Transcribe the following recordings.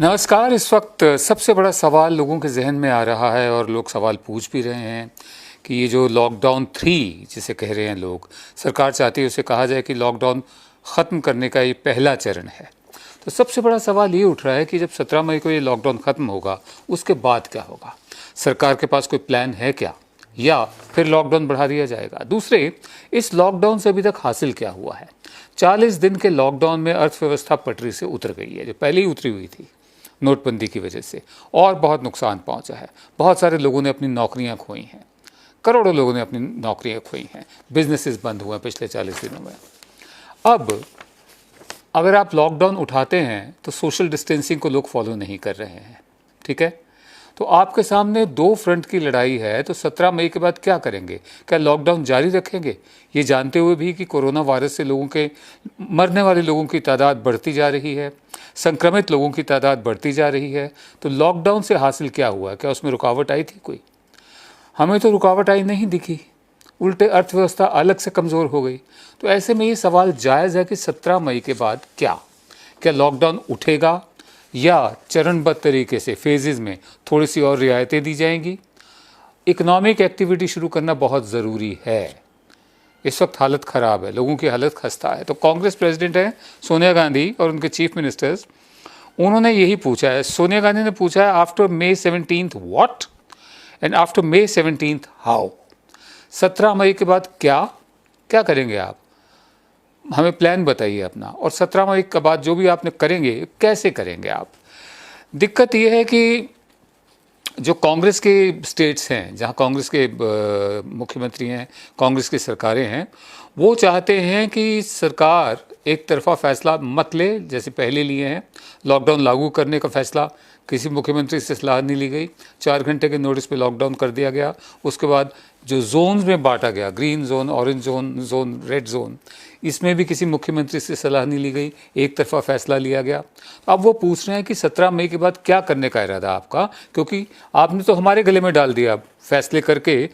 नमस्कार। इस वक्त सबसे बड़ा सवाल लोगों के जहन में आ रहा है और लोग सवाल पूछ भी रहे हैं कि ये जो लॉकडाउन 3 जिसे कह रहे हैं लोग, सरकार चाहती है उसे कहा जाए कि लॉकडाउन ख़त्म करने का ये पहला चरण है। तो सबसे बड़ा सवाल ये उठ रहा है कि जब 17 मई को ये लॉकडाउन ख़त्म होगा उसके बाद क्या होगा। सरकार के पास कोई प्लान है क्या, या फिर लॉकडाउन बढ़ा दिया जाएगा। दूसरे, इस लॉकडाउन से अभी तक हासिल क्या हुआ है। 40 दिन के लॉकडाउन में अर्थव्यवस्था पटरी से उतर गई है, जो पहले ही उतरी हुई थी नोटबंदी की वजह से, और बहुत नुकसान पहुंचा है। बहुत सारे लोगों ने अपनी नौकरियां खोई हैं, करोड़ों लोगों ने अपनी नौकरियां खोई हैं, बिजनेसेस बंद हुए हैं पिछले 40 दिनों में। अब अगर आप लॉकडाउन उठाते हैं तो सोशल डिस्टेंसिंग को लोग फॉलो नहीं कर रहे हैं, ठीक है। तो आपके सामने दो फ्रंट की लड़ाई है। तो 17 मई के बाद क्या करेंगे? क्या लॉकडाउन जारी रखेंगे, ये जानते हुए भी कि कोरोना वायरस से लोगों के मरने वाले लोगों की तादाद बढ़ती जा रही है, संक्रमित लोगों की तादाद बढ़ती जा रही है। तो लॉकडाउन से हासिल क्या हुआ? क्या उसमें रुकावट आई थी कोई? हमें तो रुकावट आई नहीं दिखी, उल्टे अर्थव्यवस्था अलग से कमज़ोर हो गई। तो ऐसे में ये सवाल जायज़ है कि 17 मई के बाद क्या लॉकडाउन उठेगा, या चरणबद्ध तरीके से फेजेस में थोड़ी सी और रियायतें दी जाएंगी। इकोनॉमिक एक्टिविटी शुरू करना बहुत ज़रूरी है। इस वक्त हालत ख़राब है, लोगों की हालत खस्ता है। तो कांग्रेस प्रेसिडेंट है सोनिया गांधी और उनके चीफ मिनिस्टर्स, उन्होंने यही पूछा है। सोनिया गांधी ने पूछा है after May 17 what and after May 17 how. 17 मई के बाद क्या करेंगे आप? हमें प्लान बताइए अपना। और 17 मई के बाद जो भी आपने करेंगे, कैसे करेंगे आप? दिक्कत यह है कि जो कांग्रेस के स्टेट्स हैं, जहां कांग्रेस के मुख्यमंत्री हैं, कांग्रेस की सरकारें हैं, वो चाहते हैं कि सरकार एक तरफा फैसला मत ले, जैसे पहले लिए हैं। लॉकडाउन लागू करने का फैसला किसी मुख्यमंत्री से सलाह नहीं ली गई, 4 घंटे के नोटिस पे लॉकडाउन कर दिया गया। उसके बाद जो जोन्स में बांटा गया, green zone, orange zone, red zone, इसमें भी किसी मुख्यमंत्री से सलाह नहीं ली गई, एक तरफा फैसला लिया गया। अब वो पूछ रहे हैं कि 17 मई के बाद क्या करने का इरादा आपका, क्योंकि आपने तो हमारे गले में डाल दिया, फैसले करके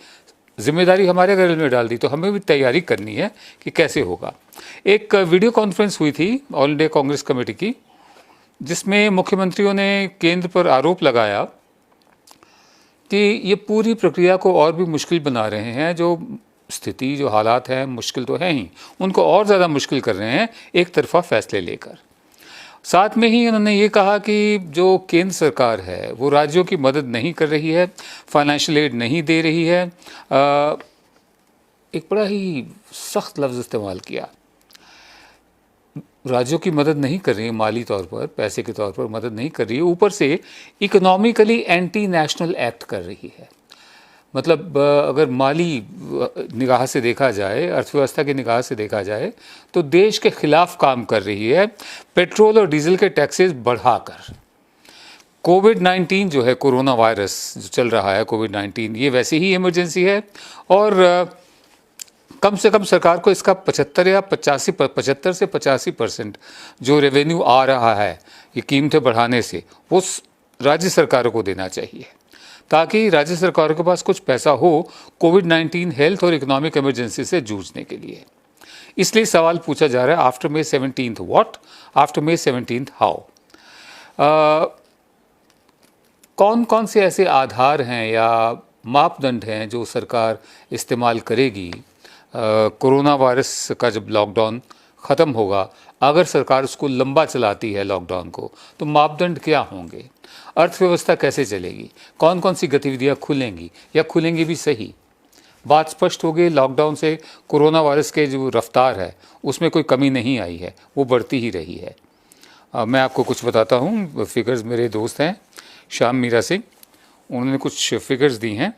जिम्मेदारी हमारे गले में डाल दी, तो हमें भी तैयारी करनी है कि कैसे होगा। एक वीडियो कॉन्फ्रेंस हुई थी ऑल इंडिया कांग्रेस कमेटी की, जिसमें मुख्यमंत्रियों ने केंद्र पर आरोप लगाया कि ये पूरी प्रक्रिया को और भी मुश्किल बना रहे हैं। जो हालात हैं मुश्किल तो हैं ही, उनको और ज़्यादा मुश्किल कर रहे हैं एक तरफा फैसले लेकर। साथ में ही उन्होंने ये कहा कि जो केंद्र सरकार है वो राज्यों की मदद नहीं कर रही है, फाइनेंशियल एड नहीं दे रही है। एक बड़ा ही सख्त लफ्ज़ इस्तेमाल किया, राज्यों की मदद नहीं कर रही है, माली तौर पर, पैसे के तौर पर मदद नहीं कर रही है, ऊपर से इकोनॉमिकली एंटी नेशनल एक्ट कर रही है। मतलब अगर माली निगाह से देखा जाए, अर्थव्यवस्था की निगाह से देखा जाए, तो देश के खिलाफ काम कर रही है, पेट्रोल और डीजल के टैक्सेस बढ़ाकर। कोविड-19 जो है, कोरोना वायरस जो चल रहा है, कोविड-19, ये वैसे ही इमरजेंसी है, और कम से कम सरकार को इसका 75 से 85% जो रेवेन्यू आ रहा है ये कीमतें बढ़ाने से, वो राज्य सरकारों को देना चाहिए, ताकि राज्य सरकारों के पास कुछ पैसा हो कोविड-19 हेल्थ और इकोनॉमिक इमरजेंसी से जूझने के लिए। इसलिए सवाल पूछा जा रहा है after May 17 what, after May 17 how. कौन कौन से ऐसे आधार हैं या मापदंड हैं जो सरकार इस्तेमाल करेगी कोरोना वायरस का जब लॉकडाउन ख़त्म होगा? अगर सरकार उसको लंबा चलाती है लॉकडाउन को, तो मापदंड क्या होंगे? अर्थव्यवस्था कैसे चलेगी? कौन कौन सी गतिविधियां खुलेंगी, या खुलेंगी भी सही? बात स्पष्ट हो गई, लॉकडाउन से कोरोना वायरस के जो रफ्तार है उसमें कोई कमी नहीं आई है, वो बढ़ती ही रही है। मैं आपको कुछ बताता हूँ, फिगर्स मेरे दोस्त हैं श्याम मीरा सिंह, उन्होंने कुछ फिगर्स दी हैं।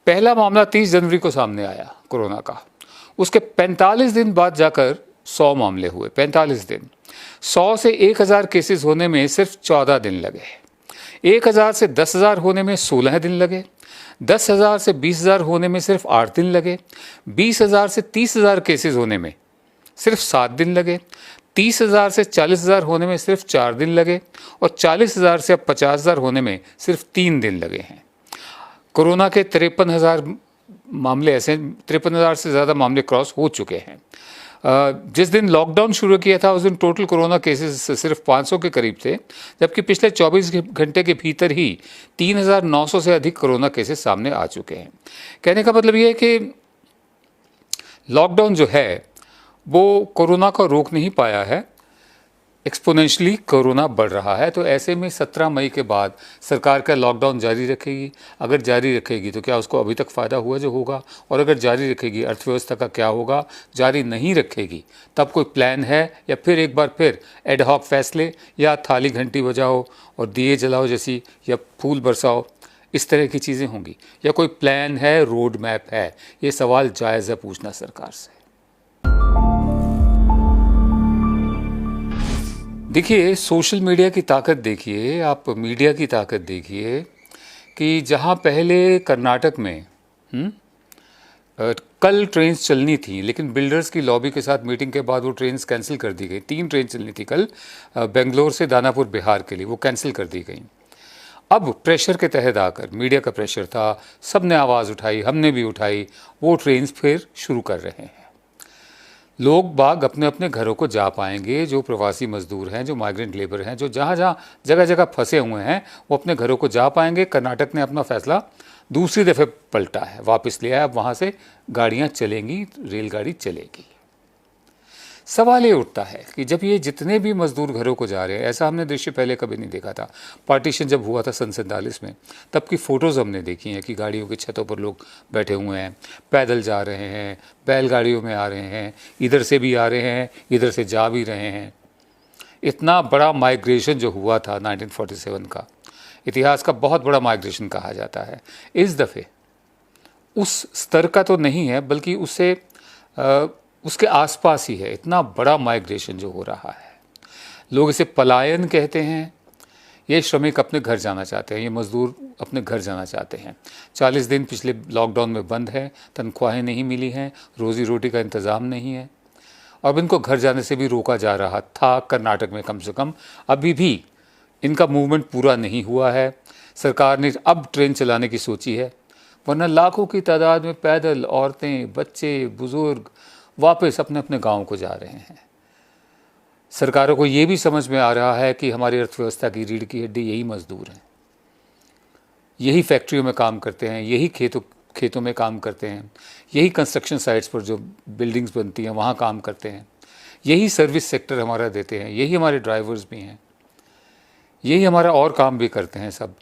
पहला मामला 30 जनवरी को सामने आया कोरोना का, उसके 45 दिन बाद जाकर 100 मामले हुए। 45 दिन, 100 से 1000 केसेस होने में सिर्फ 14 दिन लगे, 1000 से 10,000 होने में 16 दिन लगे, 10,000 से 20,000 होने में सिर्फ 8 दिन लगे, 20,000 से 30,000 केसेस होने में सिर्फ 7 दिन लगे, 30,000 से 40,000 होने में सिर्फ 4 दिन लगे, और 40,000 से अब 50,000 होने में सिर्फ 3 दिन लगे हैं। कोरोना के 53,000 मामले ऐसे, 53,000 से ज़्यादा मामले क्रॉस हो चुके हैं। जिस दिन लॉकडाउन शुरू किया था उस दिन टोटल कोरोना केसेस सिर्फ 500 के करीब थे, जबकि पिछले 24 घंटे के भीतर ही 3,900 से अधिक कोरोना केसेस सामने आ चुके हैं। कहने का मतलब ये है कि लॉकडाउन जो है वो कोरोना को रोक नहीं पाया है, एक्सपोनेंशियली कोरोना बढ़ रहा है। तो ऐसे में 17 मई के बाद सरकार का लॉकडाउन जारी रखेगी। अगर जारी रखेगी तो क्या उसको अभी तक फ़ायदा हुआ जो होगा, और अगर जारी रखेगी अर्थव्यवस्था का क्या होगा। जारी नहीं रखेगी तब कोई प्लान है, या फिर एक बार फिर एड हॉक फैसले, या थाली घंटी बजाओ और दिए जलाओ जैसी, या फूल बरसाओ, इस तरह की चीज़ें होंगी, या कोई प्लान है, रोड मैप है। ये सवाल जायज़ है पूछना सरकार से। देखिए, सोशल मीडिया की ताकत देखिए, आप मीडिया की ताकत देखिए कि जहां पहले कर्नाटक में कल ट्रेन्स चलनी थी, लेकिन बिल्डर्स की लॉबी के साथ मीटिंग के बाद वो ट्रेन्स कैंसिल कर दी गई। 3 ट्रेन चलनी थी कल बेंगलोर से दानापुर बिहार के लिए, वो कैंसिल कर दी गई। अब प्रेशर के तहत आकर, मीडिया का प्रेशर था, सब ने आवाज़ उठाई, हमने भी उठाई, वो ट्रेन्स फिर शुरू कर रहे हैं। लोग बाग अपने अपने घरों को जा पाएंगे। जो प्रवासी मजदूर हैं, जो माइग्रेंट लेबर हैं, जो जहाँ जहाँ जगह जगह फंसे हुए हैं, वो अपने घरों को जा पाएंगे। कर्नाटक ने अपना फैसला दूसरी दफ़े पलटा है, वापस लिया है। अब वहाँ से गाड़ियाँ चलेंगी, रेलगाड़ी चलेगी। सवाल ये उठता है कि जब ये जितने भी मजदूर घरों को जा रहे हैं, ऐसा हमने दृश्य पहले कभी नहीं देखा था। पार्टीशन जब हुआ था सन 47 में, तब की फ़ोटोज़ हमने देखी हैं कि गाड़ियों की छतों पर लोग बैठे हुए हैं, पैदल जा रहे हैं, बैलगाड़ियों में आ रहे हैं, इधर से भी आ रहे हैं, इधर से जा भी रहे हैं। इतना बड़ा माइग्रेशन जो हुआ था 1947 का, इतिहास का बहुत बड़ा माइग्रेशन कहा जाता है। इस दफ़े उस स्तर का तो नहीं है, बल्कि उसके आसपास ही है। इतना बड़ा माइग्रेशन जो हो रहा है, लोग इसे पलायन कहते हैं। ये श्रमिक अपने घर जाना चाहते हैं, ये मज़दूर अपने घर जाना चाहते हैं। 40 दिन पिछले लॉकडाउन में बंद है, तनख्वाहें नहीं मिली हैं, रोज़ी रोटी का इंतज़ाम नहीं है, अब इनको घर जाने से भी रोका जा रहा था। कर्नाटक में कम से कम अभी भी इनका मूवमेंट पूरा नहीं हुआ है। सरकार ने अब ट्रेन चलाने की सोची है, वरना लाखों की तादाद में पैदल औरतें, बच्चे, बुज़ुर्ग वापस अपने अपने गाँव को जा रहे हैं। सरकारों को ये भी समझ में आ रहा है कि हमारी अर्थव्यवस्था की रीढ़ की हड्डी यही मजदूर हैं, यही फैक्ट्रियों में काम करते हैं, यही खेतों में काम करते हैं, यही कंस्ट्रक्शन साइट्स पर जो बिल्डिंग्स बनती हैं वहाँ काम करते हैं, यही सर्विस सेक्टर हमारा देते हैं, यही हमारे ड्राइवर्स भी हैं, यही हमारा और काम भी करते हैं सब।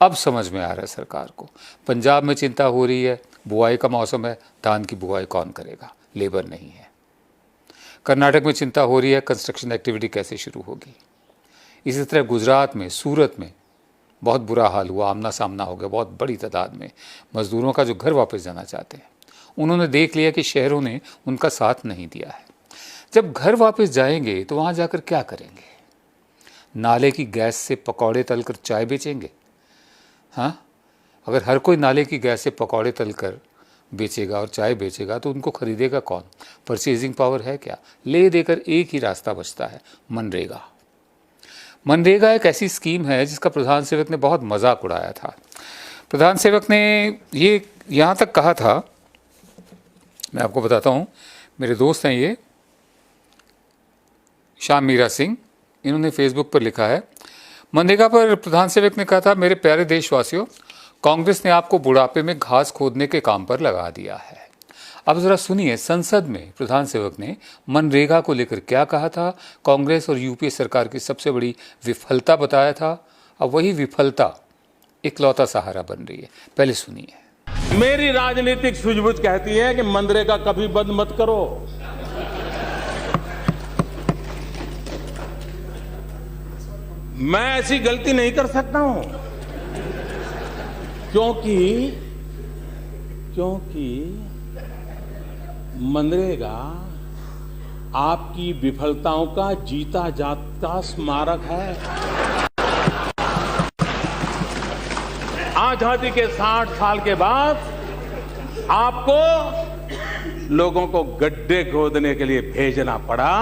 अब समझ में आ रहा है सरकार को। पंजाब में चिंता हो रही है, बुआई का मौसम है, धान की बुआई कौन करेगा, लेबर नहीं है। कर्नाटक में चिंता हो रही है, कंस्ट्रक्शन एक्टिविटी कैसे शुरू होगी। इसी तरह गुजरात में, सूरत में बहुत बुरा हाल हुआ, आमना सामना हो गया बहुत बड़ी तादाद में मज़दूरों का जो घर वापस जाना चाहते हैं। उन्होंने देख लिया कि शहरों ने उनका साथ नहीं दिया है। जब घर वापस जाएंगे तो वहाँ जाकर क्या करेंगे? नाले की गैस से पकौड़े तलकर चाय बेचेंगे? हाँ, अगर हर कोई नाले की गैस से पकौड़े तलकर बेचेगा और चाय बेचेगा तो उनको खरीदेगा कौन? परचेजिंग पावर है क्या? ले देकर एक ही रास्ता बचता है, मनरेगा। मनरेगा एक ऐसी स्कीम है जिसका प्रधान सेवक ने बहुत मजाक उड़ाया था। प्रधान सेवक ने ये यहाँ तक कहा था, मैं आपको बताता हूँ, मेरे दोस्त हैं ये श्याम मीरा सिंह, इन्होंने फेसबुक पर लिखा है। मनरेगा पर प्रधान सेवक ने कहा था, मेरे प्यारे देशवासियों, कांग्रेस ने आपको बुढ़ापे में घास खोदने के काम पर लगा दिया है। अब ज़रा सुनिए, संसद में प्रधान सेवक ने मनरेगा को लेकर क्या कहा था, कांग्रेस और यूपीए सरकार की सबसे बड़ी विफलता बताया था। अब वही विफलता इकलौता सहारा बन रही है। पहले सुनिए। मेरी राजनीतिक सूझबूझ कहती है कि मनरेगा कभी बंद मत करो। मैं ऐसी गलती नहीं कर सकता हूं, क्योंकि मनरेगा आपकी विफलताओं का जीता जागता स्मारक है। आजादी के 60 साल के बाद आपको लोगों को गड्ढे खोदने के लिए भेजना पड़ा।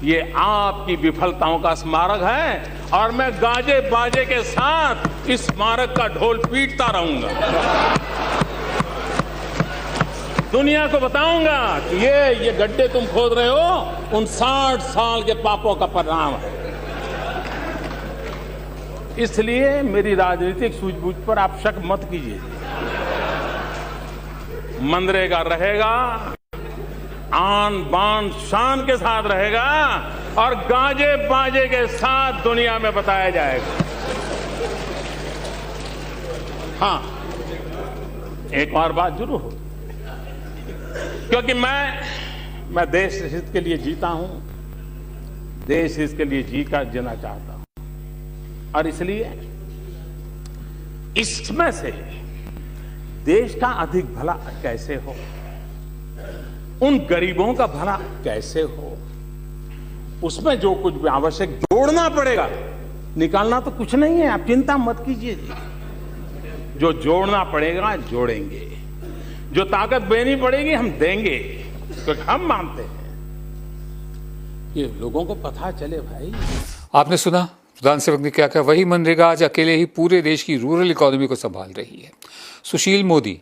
ये आपकी विफलताओं का स्मारक है और मैं गाजे बाजे के साथ इस स्मारक का ढोल पीटता रहूंगा। दुनिया को बताऊंगा कि ये गड्ढे तुम खोद रहे हो उन 60 साल के पापों का परिणाम है। इसलिए मेरी राजनीतिक सूझबूझ पर आप शक मत कीजिए। मनरेगा रहेगा, आन बान शान के साथ रहेगा और गाजे बाजे के साथ दुनिया में बताया जाएगा। हाँ, एक और बात जरूर हो, क्योंकि मैं देश हित के लिए जीता हूं, देश हित के लिए जीना चाहता हूं और इसलिए इसमें से देश का अधिक भला कैसे हो, उन गरीबों का भला कैसे हो, उसमें जो कुछ भी आवश्यक जोड़ना पड़ेगा, निकालना तो कुछ नहीं है, आप चिंता मत कीजिए। जो जोड़ना पड़ेगा जोड़ेंगे, जो ताकत देनी पड़ेगी हम देंगे, क्योंकि हम मानते हैं कि लोगों को पता चले। भाई, आपने सुना प्रधान सेवक ने क्या कहा। वही मनरेगा आज अकेले ही पूरे देश की रूरल इकोनॉमी को संभाल रही है। सुशील मोदी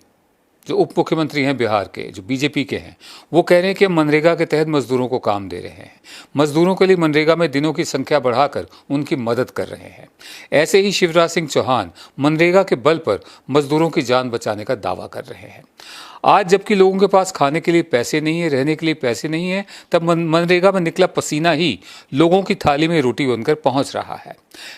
जो उप मुख्यमंत्री हैं बिहार के, जो बीजेपी के हैं, वो कह रहे हैं कि हम मनरेगा के तहत मजदूरों को काम दे रहे हैं, मजदूरों के लिए मनरेगा में दिनों की संख्या बढ़ाकर उनकी मदद कर रहे हैं। ऐसे ही शिवराज सिंह चौहान मनरेगा के बल पर मजदूरों की जान बचाने का दावा कर रहे हैं। आज जबकि लोगों के पास खाने के लिए पैसे नहीं है, रहने के लिए पैसे नहीं है, तब मनरेगा में निकला पसीना ही लोगों की थाली में रोटी बनकर पहुंच रहा है।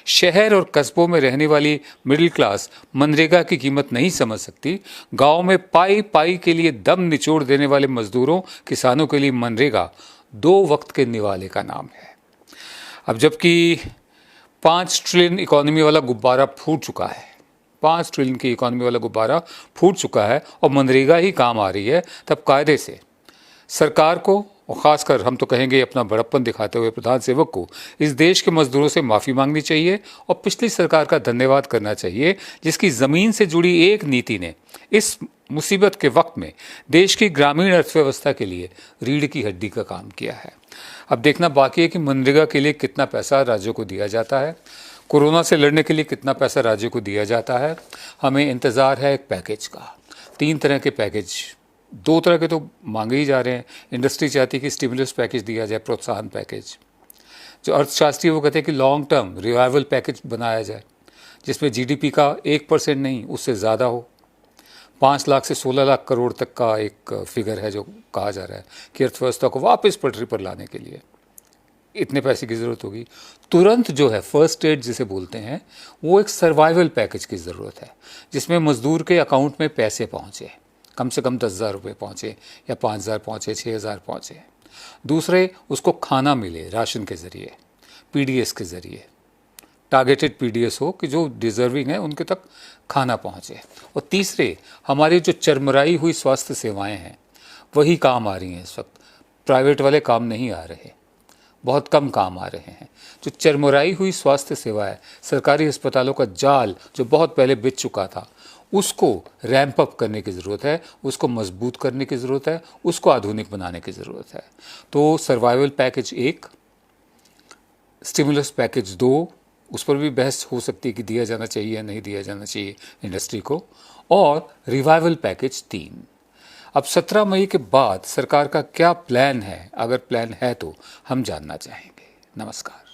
शहर और कस्बों में रहने वाली मिडिल क्लास मनरेगा की कीमत नहीं समझ सकती। गांव में पाई पाई के लिए दम निचोड़ देने वाले मजदूरों, किसानों के लिए मनरेगा 2 वक्त के निवाले का नाम है। अब जबकि 5 ट्रिलियन इकोनॉमी वाला गुब्बारा फूट चुका है, 5 ट्रिलियन की इकोनॉमी वाला गुब्बारा फूट चुका है और मनरेगा ही काम आ रही है, तब कायदे से सरकार को, और ख़ासकर हम तो कहेंगे अपना बड़प्पन दिखाते हुए प्रधान सेवक को, इस देश के मजदूरों से माफ़ी मांगनी चाहिए और पिछली सरकार का धन्यवाद करना चाहिए, जिसकी ज़मीन से जुड़ी एक नीति ने इस मुसीबत के वक्त में देश की ग्रामीण अर्थव्यवस्था के लिए रीढ़ की हड्डी का काम किया है। अब देखना बाकी है कि मनरेगा के लिए कितना पैसा राज्यों को दिया जाता है, कोरोना से लड़ने के लिए कितना पैसा राज्यों को दिया जाता है। हमें इंतज़ार है एक पैकेज का। 3 तरह के पैकेज, 2 तरह के तो मांगे ही जा रहे हैं। इंडस्ट्री चाहती है कि स्टिमुलस पैकेज दिया जाए, प्रोत्साहन पैकेज। जो अर्थशास्त्री वो कहते हैं कि लॉन्ग टर्म रिवाइवल पैकेज बनाया जाए, जिसमें जीडीपी का 1% नहीं उससे ज़्यादा हो। 5 लाख से 16 लाख करोड़ तक का एक फिगर है जो कहा जा रहा है कि अर्थव्यवस्था को वापस पटरी पर लाने के लिए इतने पैसे की ज़रूरत होगी। तुरंत जो है फर्स्ट एड जिसे बोलते हैं, वो एक सर्वाइवल पैकेज की ज़रूरत है, जिसमें मज़दूर के अकाउंट में पैसे पहुँचे, कम से कम 10,000 रुपये पहुँचे या 5,000 पहुँचे, 6,000 पहुँचे। दूसरे, उसको खाना मिले राशन के ज़रिए, पीडीएस के ज़रिए, टारगेटेड पीडीएस हो कि जो डिज़र्विंग है उनके तक खाना पहुँचे। और तीसरे, हमारी जो चरमराई हुई स्वास्थ्य सेवाएं हैं वही काम आ रही हैं इस वक्त। प्राइवेट वाले काम नहीं आ रहे, बहुत कम काम आ रहे हैं। जो चरमराई हुई स्वास्थ्य सेवा है, सरकारी अस्पतालों का जाल जो बहुत पहले बिछ चुका था, उसको रैंप अप करने की ज़रूरत है, उसको मजबूत करने की ज़रूरत है, उसको आधुनिक बनाने की ज़रूरत है। तो सर्वाइवल पैकेज 1, स्टिमुलस पैकेज 2, उस पर भी बहस हो सकती है कि दिया जाना चाहिए या नहीं दिया जाना चाहिए इंडस्ट्री को, और रिवाइवल पैकेज 3। अब 17 मई के बाद सरकार का क्या प्लान है, अगर प्लान है तो हम जानना चाहेंगे। नमस्कार।